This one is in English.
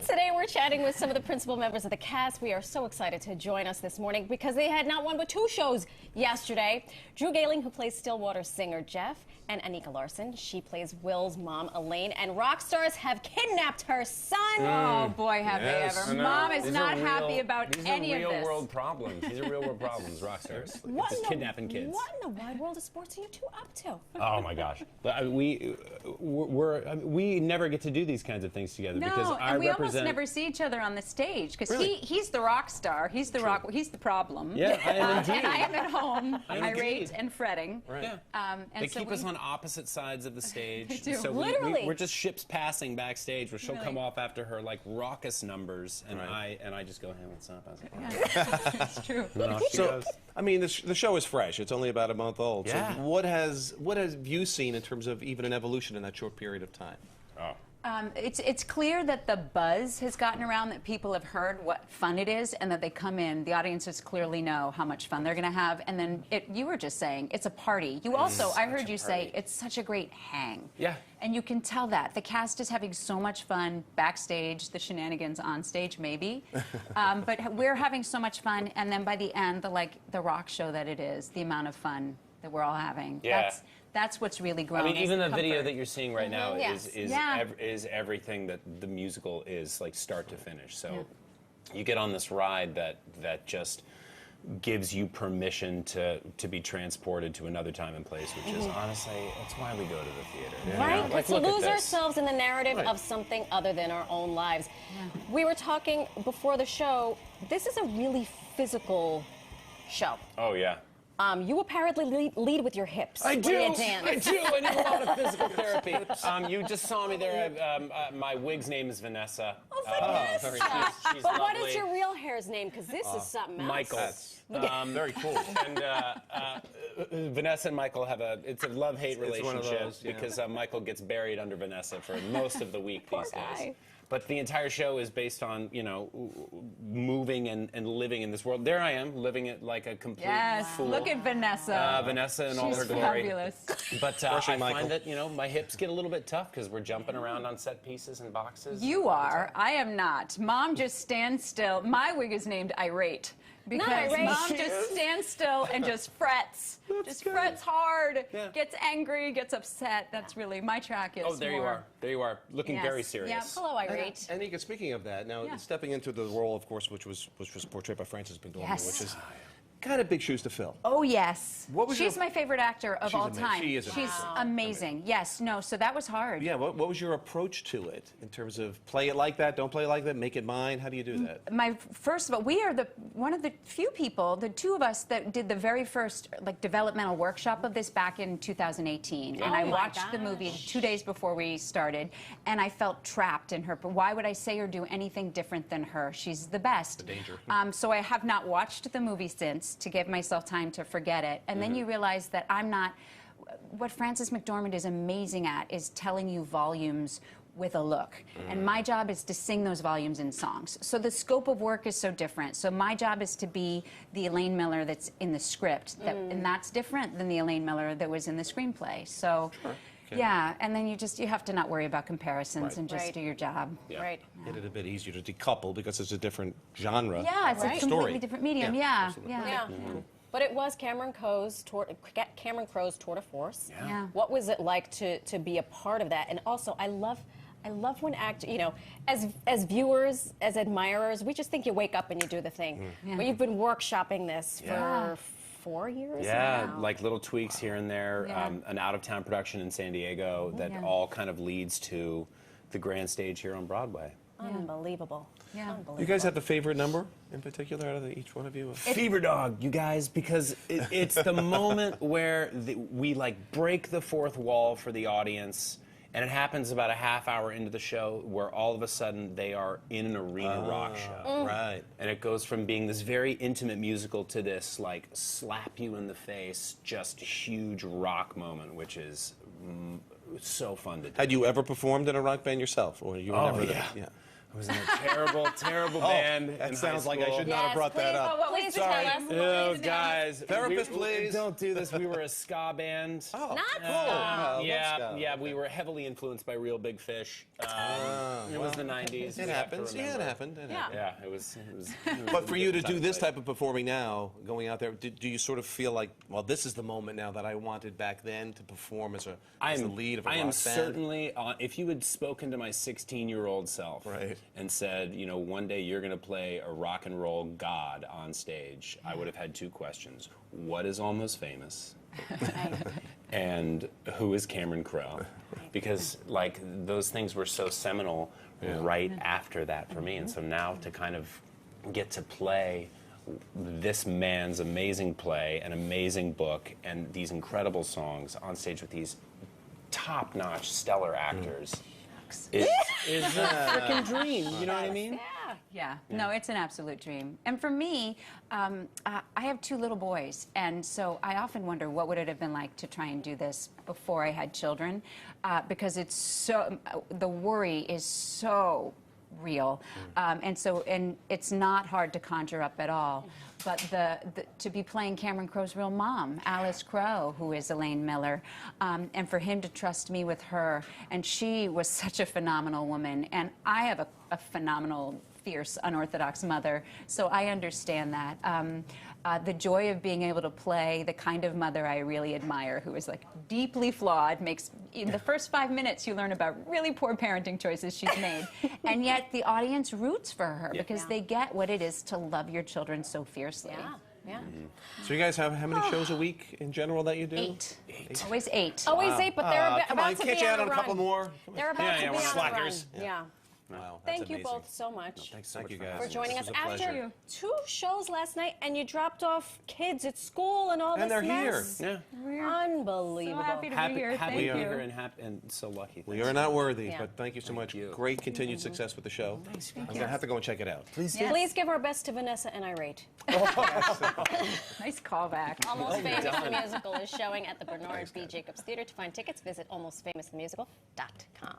Today we're chatting with some of the principal members of the cast. We are so excited to join us this morning because they had not one but two shows yesterday. Drew Gehling, who plays Stillwater's singer Jeff, and Anika Larson, she plays Will's mom Elaine. And rock stars have kidnapped her son. Oh boy, have they ever. Mom is not happy about any of this. These are real world problems. These are real world problems, rock stars. Just kidnapping kids. What in the wide world of sports are you two up to? Oh my gosh. We never get to do these kinds of things together because I we almost never see each other on the stage because he's the rock star. He's the he's the problem. Yeah, I am indeed. And I am at home, irate and fretting. Right. And they so keep us on opposite sides of the stage. They do. So Literally. we're just ships passing backstage where she'll come off after her like raucous numbers, and I just go, hey, what's up? I was like, That's true. So, I mean, the show is fresh. It's only about a month old. Yeah. So what have you seen in terms of even an evolution in that short period of time? oh. It's clear that the buzz has gotten around, that people have heard what fun it is, and that they come in. The audiences clearly know how much fun they're going to have. And then you were just saying it's a party. You also, I heard you say, it's such a great hang. Yeah. And you can tell that the cast is having so much fun backstage, the shenanigans on stage maybe, but we're having so much fun. And then by the end, the rock show that it is, the amount of fun that we're all having. Yeah. That's what's really grown. I mean, even the comfort. video that you're seeing right now Yes. is everything that the musical is, like start to finish. So you get on this ride that just gives you permission to be transported to another time and place, which is honestly, it's why we go to the theater. Right? You know? Like, To look at lose this. ourselves in the narrative of something other than our own lives. We were talking before the show, this is a really physical show. Oh yeah. You apparently lead with your hips. I do. When you dance. I do. I need a lot of physical therapy. You just saw me there. My wig's name is Vanessa. Oh, Vanessa. She's But what lovely. is your real hair's name? Because this is something else. Michael. Very cool. And Vanessa and Michael have it's a love-hate relationship one of those, because Michael gets buried under Vanessa for most of the week Poor these guy. days. But the entire show is based on, moving and living in this world. There I am, living it like a complete fool. Look at Vanessa. Vanessa in all her She's glory. fabulous. But I Michael. find that, my hips get a little bit tough because we're jumping around on set pieces and boxes. You are. I am not. Mom just stands still. My wig is named Irate. Because irate. Mom just stands still and just frets. Frets hard, gets angry, gets upset. That's really, my track is there you are. There you are. Looking Yes. very serious. Yeah. Hello, Irate. Anika, speaking of that, now stepping into the role, of course, which was portrayed by Frances McDormand, Yes. which is kind of big shoes to fill. Oh, yes. What was She's your- my favorite actor of She's all amazing. time. She is She's amazing. amazing. Yes, no, so that was hard. Yeah, what was your approach to it in terms of play it like that, don't play it like that, make it mine? How do you do that? First of all, we are one of the few people, the two of us, that did the very first developmental workshop of this back in 2018. And I watched the movie 2 days before we started, and I felt trapped in her. But why would I say or do anything different than her? She's the best. The danger. So I have not watched the movie since to give myself time to forget it. And then you realize that I'm not. What Frances McDormand is amazing at is telling you volumes with a look. And my job is to sing those volumes in songs. So the scope of work is so different. So my job is to be the Elaine Miller that's in the script. And that's different than the Elaine Miller that was in the screenplay. So, yeah, and then you have to not worry about comparisons and just do your job. Yeah. Right. Made it a bit easier to decouple because it's a different genre. Yeah, it's a completely Story. different medium. Yeah, Yeah. But it was Cameron Crowe's tour de force. Yeah. What was it like to be a part of that? And also, I love when actors, as viewers, as admirers, we just think you wake up and you do the thing. But you've been workshopping this for 4 years now. Like little tweaks here and there. An out-of-town production in San Diego that all kind of leads to the grand stage here on Broadway. Unbelievable. Yeah. Unbelievable. You guys have the favorite number in particular out of each one of you? Fever Dog, you guys, because it's the moment where we break the fourth wall for the audience, and it happens about a half hour into the show where all of a sudden they are in an arena rock show. Right. And it goes from being this very intimate musical to this slap you in the face, just huge rock moment, which is so fun to do. Had you ever performed in a rock band yourself? Or you were never there? Yeah. I was in a terrible, terrible band. That in sounds high like I school. should not have brought that up. Please Sorry. tell us. Oh, guys. Therapist, please. Don't do this. We were a ska band. Oh, Not cool. ska. Yeah, we were heavily influenced by Real Big Fish. It was the 90s. It happens. Yeah, it happened. Yeah, it was But for you to do this type of performing now, going out there, do you sort of feel like, well, this is the moment now that I wanted back then to perform as the lead of a rock band? I am certainly, if you had spoken to my 16-year-old self and said, you know, one day you're going to play a rock and roll god on stage, I would have had two questions. What is Almost Famous? And who is Cameron Crowe? Because, like, those things were so seminal right after that for me. And so now to kind of get to play this man's amazing play, an amazing book, and these incredible songs on stage with these top-notch, stellar actors is a freaking dream. You know what I mean? Yeah, no, it's an absolute dream. And for me, I have two little boys, and so I often wonder what would it have been like to try and do this before I had children, because it's so, the worry is so real, and it's not hard to conjure up at all. But to be playing Cameron Crowe's real mom, Alice Crowe, who is Elaine Miller, and for him to trust me with her, and she was such a phenomenal woman, and I have a phenomenal, fierce, unorthodox mother, so I understand that. The joy of being able to play the kind of mother I really admire, who is like deeply flawed, makes, in the first 5 minutes you learn about really poor parenting choices she's made, and yet the audience roots for her because they get what it is to love your children so fiercely. Yeah. So you guys have how many shows a week in general that you do? 8. Always 8. Always 8, but they're Come about on, to can't be you on add a on a run. couple more? They're about to be we're on slackers. a run. Yeah. Wow, that's Thank you amazing. both so much Thanks so much, guys. for joining us This was a pleasure. after 2 shows last night, and you dropped off kids at school and all And this they're mess. here. Yeah. Unbelievable. So happy to be here. Happy Thank to be you. here and so lucky. We are not worthy, Yeah. but thank you so much. you. Great continued success with the show. I'm going to have to go and check it out. Please Yes. Please give our best to Vanessa and Irate. Nice callback. Almost Famous the Musical is showing at the Bernard B. Jacobs Theater. To find tickets, visit almostfamousthemusical.com.